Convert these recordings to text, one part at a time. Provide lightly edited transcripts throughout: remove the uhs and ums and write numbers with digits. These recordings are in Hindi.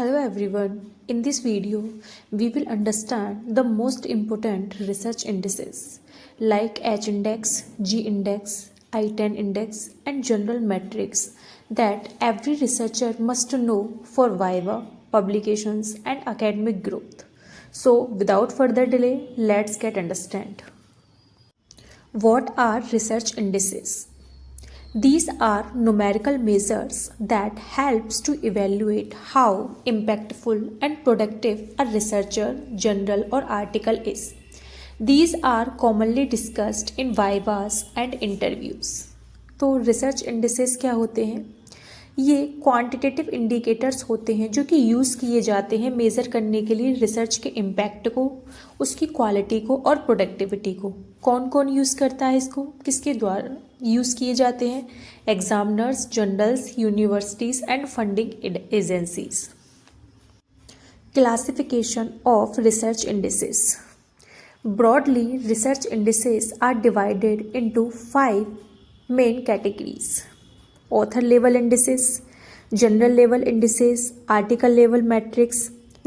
Hello everyone. In this video, we will understand the most important research indices like H index, G index, I-10 index and general metrics that every researcher must know for viva, publications and academic growth. So without further delay, let's get understand. What are research indices? These are numerical measures that helps to evaluate how impactful and productive a researcher, journal or article is. These are commonly discussed in vivas and interviews. तो रिसर्च इंडिसेस क्या होते हैं? ये क्वांटिटेटिव इंडिकेटर्स होते हैं जो कि यूज़ किए जाते हैं मेज़र करने के लिए रिसर्च के इम्पैक्ट को, उसकी क्वालिटी को और प्रोडक्टिविटी को. कौन कौन यूज़ करता है इसको, किसके द्वारा यूज़ किए जाते हैं? Examiners, journals, universities and funding agencies. Classification of research indices. Broadly, research indices are divided into 5 main categories: author level indices, journal level indices, article level metrics,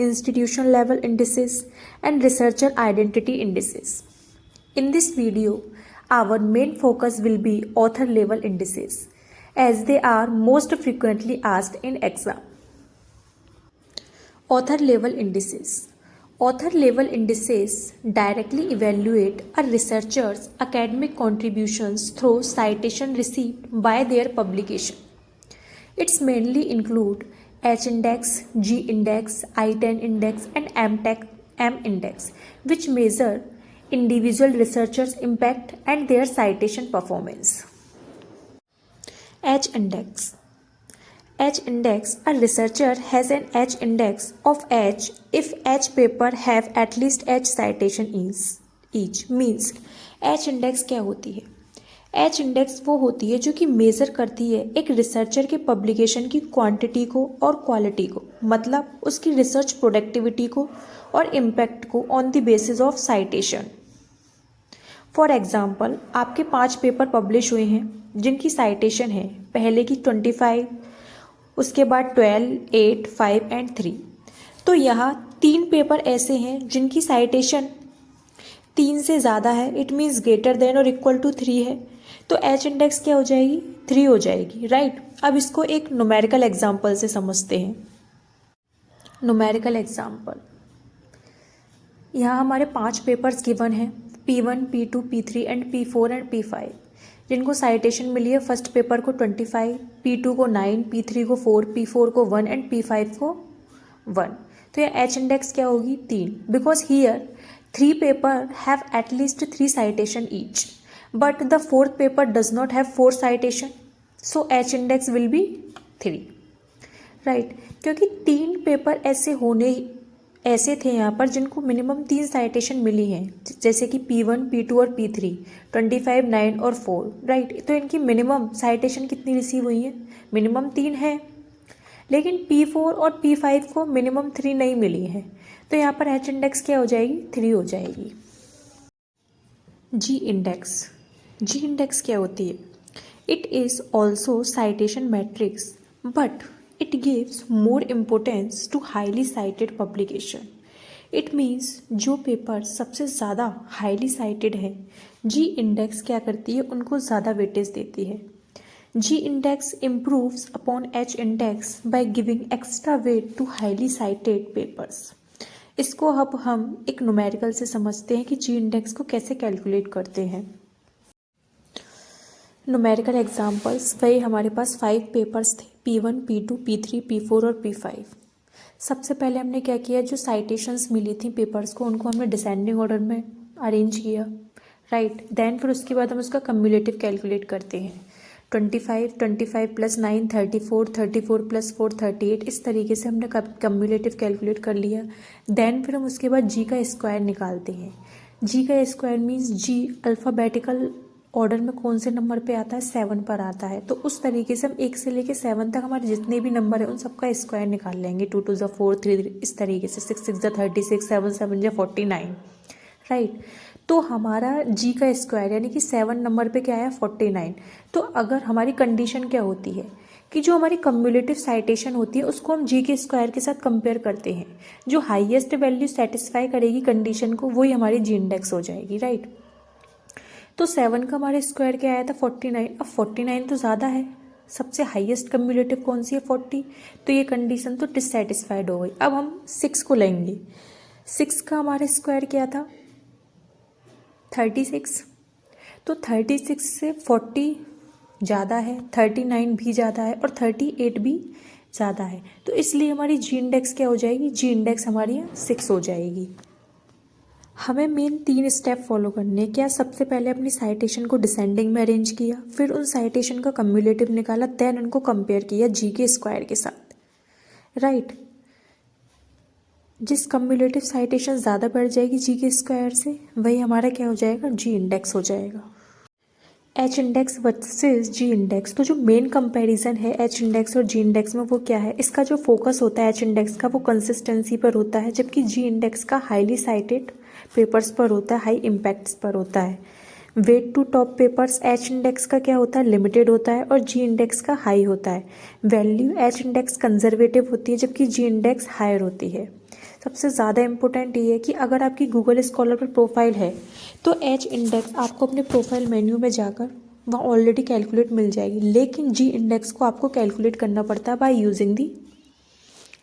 institution level indices, and researcher identity indices. In this video, our main focus will be author level indices as they are most frequently asked in exam. Author level indices. Author level indices directly evaluate a researcher's academic contributions through citation received by their publication. It's mainly include H index, G index, I-10 index and M index, which measure individual researchers' impact and their citation performance. H index. H index. A researcher has an H index of H if H paper have at least H citation each. Means H index क्या होती है? H index वो होती है जो कि मेज़र करती है एक रिसर्चर के पब्लिकेशन की क्वांटिटी को और क्वालिटी को, मतलब उसकी रिसर्च प्रोडक्टिविटी को और इम्पैक्ट को on the basis of citation. For example, आपके 5 पेपर पब्लिश हुए हैं जिनकी साइटेशन है पहले की 25, उसके बाद 12, 8, 5 एंड 3. तो यहाँ 3 पेपर ऐसे हैं जिनकी साइटेशन 3 से ज़्यादा है, इट मीन्स ग्रेटर देन और इक्वल टू 3 है. तो एच इंडेक्स क्या हो जाएगी? 3 हो जाएगी, राइट. अब इसको एक न्यूमेरिकल एग्जाम्पल से समझते हैं. न्यूमेरिकल एग्जाम्पल, यहाँ हमारे 5 पेपर्स गिवन हैं, P1, P2, P3 and P4 and P5, जिनको साइटेशन मिली है फर्स्ट पेपर को 25, P2 को 9, P3 को 4, P4 को 1 एंड P5 को 1. तो ये एच इंडेक्स क्या होगी? 3. Because here 3 paper have at least 3 citation each, but the 4th paper does not have 4 citation, so H index will be 3, right. क्योंकि 3 पेपर ऐसे थे यहाँ पर जिनको मिनिमम 3 साइटेशन मिली हैं, जैसे कि P1, P2 और P3, 25, 9 और 4, राइट. तो इनकी मिनिमम साइटेशन कितनी रिसीव हुई है? मिनिमम 3 है. लेकिन P4 और P5 को मिनिमम 3 नहीं मिली है, तो यहाँ पर H इंडेक्स क्या हो जाएगी? 3 हो जाएगी. G index. G इंडेक्स क्या होती है? It is also citation matrix, but it gives more importance to highly cited publication. It means जो पेपर सबसे ज़्यादा हाईली साइटेड है, जी इंडेक्स क्या करती है? उनको ज़्यादा वेटेज देती है. G index improves upon H index by giving extra weight to highly cited papers. इसको अब हम एक न्यूमेरिकल से समझते हैं कि जी इंडेक्स को कैसे कैलकुलेट करते हैं. न्यूमेरिकल एग्जाम्पल्स, वही हमारे पास 5 पेपर्स थे, P1, P2, P3, P4 और P5. सबसे पहले हमने क्या किया? जो साइटेशंस मिली थी पेपर्स को, उनको हमने डिसेंडिंग ऑर्डर में अरेंज किया, राइट. देन फिर उसके बाद हम उसका कम्युलेटिव कैलकुलेट करते हैं. 25, 25 प्लस 9, 34, 34 प्लस 4, 38. इस तरीके से हमने कम्युलेटिव कैलकुलेट कर लिया. देन फिर हम उसके बाद जी का स्क्वायर निकालते हैं. जी का स्क्वायर मीन्स जी अल्फ़ाबेटिकल ऑर्डर में कौन से नंबर पे आता है? 7 पर आता है. तो उस तरीके से हम 1 से लेके 7 तक हमारे जितने भी नंबर है उन सबका स्क्वायर निकाल लेंगे. 2 2 4, 3 इस तरीके से, 6 6 36, 7 7 49, राइट. तो हमारा जी का स्क्वायर यानी कि 7 नंबर पे क्या आया? 49. तो अगर हमारी कंडीशन क्या होती है कि जो हमारी कम्युलेटिव साइटेशन होती है उसको हम जी के स्क्वायर के साथ कंपेयर करते हैं, जो हाईएस्ट वैल्यू सेटिस्फाई करेगी कंडीशन को वही हमारी जी इंडेक्स हो जाएगी, राइट। तो 7 का हमारे स्क्वायर क्या आया था 49। अब 49 तो ज़्यादा है, सबसे हाईएस्ट कम्युलेटिव कौन सी है 40, तो ये कंडीशन तो डिससेटिस्फाइड हो गई। अब हम 6 को लेंगे, 6 का हमारे स्क्वायर क्या था 36, तो 36 से 40 ज़्यादा है, 39 भी ज़्यादा है और 38 भी ज़्यादा है, तो इसलिए हमारी जी इंडेक्स क्या हो जाएगी, जी इंडेक्स हमारी यहाँ 6 हो जाएगी। हमें मेन 3 स्टेप फॉलो करने, क्या सबसे पहले अपनी साइटेशन को डिसेंडिंग में अरेंज किया, फिर उन साइटेशन का कम्युलेटिव निकाला, देन उनको कंपेयर किया जी के स्क्वायर के साथ, राइट। जिस कम्युलेटिव साइटेशन ज़्यादा बढ़ जाएगी जी के स्क्वायर से वही हमारा क्या हो जाएगा, जी इंडेक्स हो जाएगा। एच इंडेक्स वर्सेस जी इंडेक्स, तो जो मेन कंपैरिजन है एच इंडेक्स और जी इंडेक्स में वो क्या है, इसका जो फोकस होता है एच इंडेक्स का वो कंसिस्टेंसी पर होता है, जबकि जी इंडेक्स का हाईली साइटेड पेपर्स पर होता है, हाई इम्पैक्ट्स पर होता है। Weight to top papers h index का क्या होता है, लिमिटेड होता है और जी इंडेक्स का हाई होता है। वैल्यू एच इंडेक्स कंजर्वेटिव होती है जबकि जी इंडेक्स हायर होती है। सबसे ज़्यादा इम्पोर्टेंट ये है कि अगर आपकी गूगल स्कॉलर पर प्रोफाइल है तो एच इंडेक्स आपको अपने प्रोफाइल मेन्यू में जाकर वहाँ ऑलरेडी कैलकुलेट मिल जाएगी, लेकिन जी इंडेक्स को आपको कैलकुलेट करना पड़ता है by using the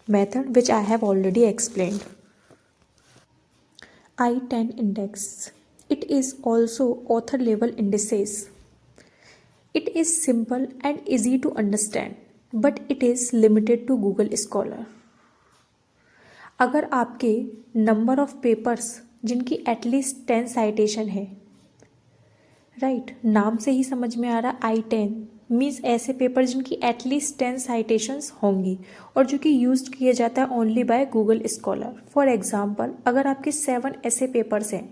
method which I have already explained. I10 index. It is also author level indices. It is simple and easy to understand, but it is limited to Google Scholar. अगर आपके नंबर ऑफ पेपर्स जिनकी एटलीस्ट 10 साइटेशन है, राइट, नाम से ही समझ में आ रहा I10 मीन्स ऐसे पेपर जिनकी एटलीस्ट 10 साइटेशंस होंगी और जो कि यूज किया जाता है only by Google scholar. For example अगर आपके 7 ऐसे पेपर्स हैं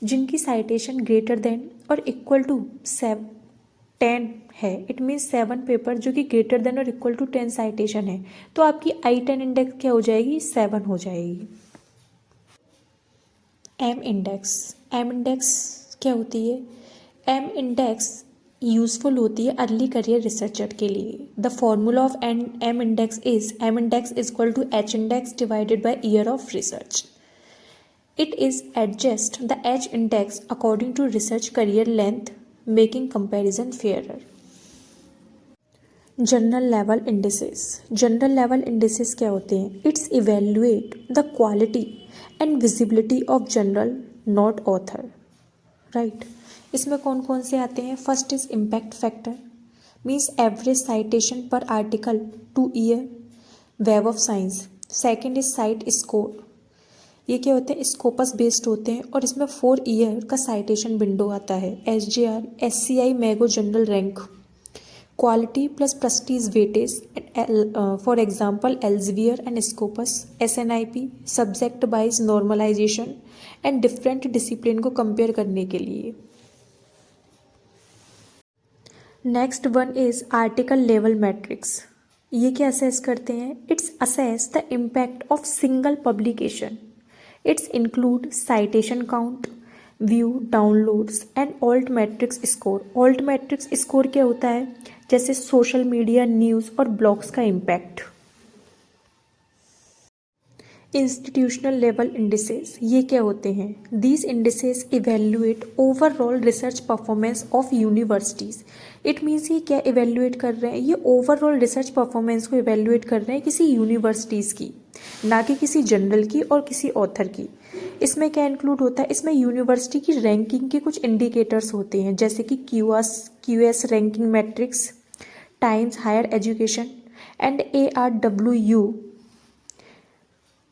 जिनकी साइटेशन ग्रेटर देन और इक्वल टू 10 है, इट मीन्स 7 पेपर जो कि ग्रेटर देन और इक्वल टू 10 साइटेशन है, तो आपकी I10 इंडेक्स क्या हो जाएगी, 7 हो जाएगी। एम इंडेक्स, एम इंडेक्स क्या होती है, एम इंडेक्स यूजफुल होती है अर्ली करियर रिसर्चर के लिए। The formula of M index is equal to H index divided by year of research. It is adjust the H index according to research career length making comparison fairer. Journal level indices, journal level indices क्या होते हैं, it's evaluate the quality and visibility of journal not author, right. इसमें कौन कौन से आते हैं, first is impact factor means average citation per article two year web of science. Second is site score, ये क्या होते हैं, स्कोपस बेस्ड होते हैं और इसमें 4 ईयर का साइटेशन विंडो आता है। SJR, SCI SCImago journal rank, quality plus prestige weightage for example Elsevier and Scopus, SNIP subject wise normalization and different discipline को कंपेयर करने के लिए। Next one is article level metrics, ये क्या असेस करते हैं, it's assess the impact of single publication. It's include citation count, view, downloads and alt metrics score. Alt metrics score क्या होता है, जैसे सोशल मीडिया, न्यूज़ और ब्लॉग्स का इम्पैक्ट। इंस्टीट्यूशनल लेवल इंडिसेस, ये क्या होते हैं, these indices evaluate overall research performance of universities. It means ये क्या इवेल्युएट कर रहे हैं, ये ओवरऑल रिसर्च परफॉर्मेंस को इवेल्युएट कर रहे हैं किसी यूनिवर्सिटीज़ की, ना कि किसी जनरल की और किसी ऑथर की। इसमें क्या इंक्लूड होता है, इसमें यूनिवर्सिटी की रैंकिंग के कुछ इंडिकेटर्स होते हैं जैसे कि QS ranking metrics, Times higher education and ARWU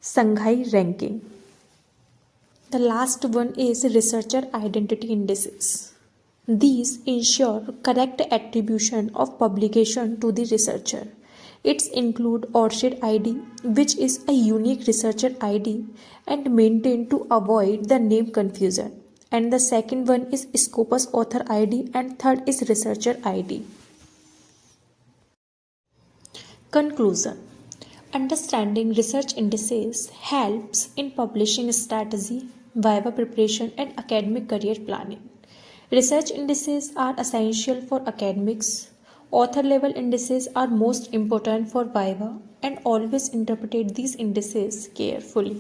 Shanghai ranking. The last one is researcher identity indices. These ensure correct attribution of publication to the researcher. Its include ORCID ID, which is a unique researcher ID and maintained to avoid the name confusion. And the second one is Scopus author ID and third is researcher ID. Conclusion. Understanding research indices helps in publishing strategy, viva preparation, and academic career planning. Research indices are essential for academics Author level indices are most important for Viva and always interpret these indices carefully.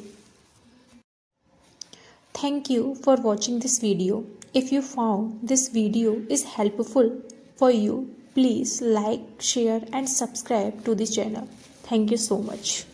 Thank you for watching this video. If you found this video is helpful for you, please like, share and subscribe to the channel. Thank you so much.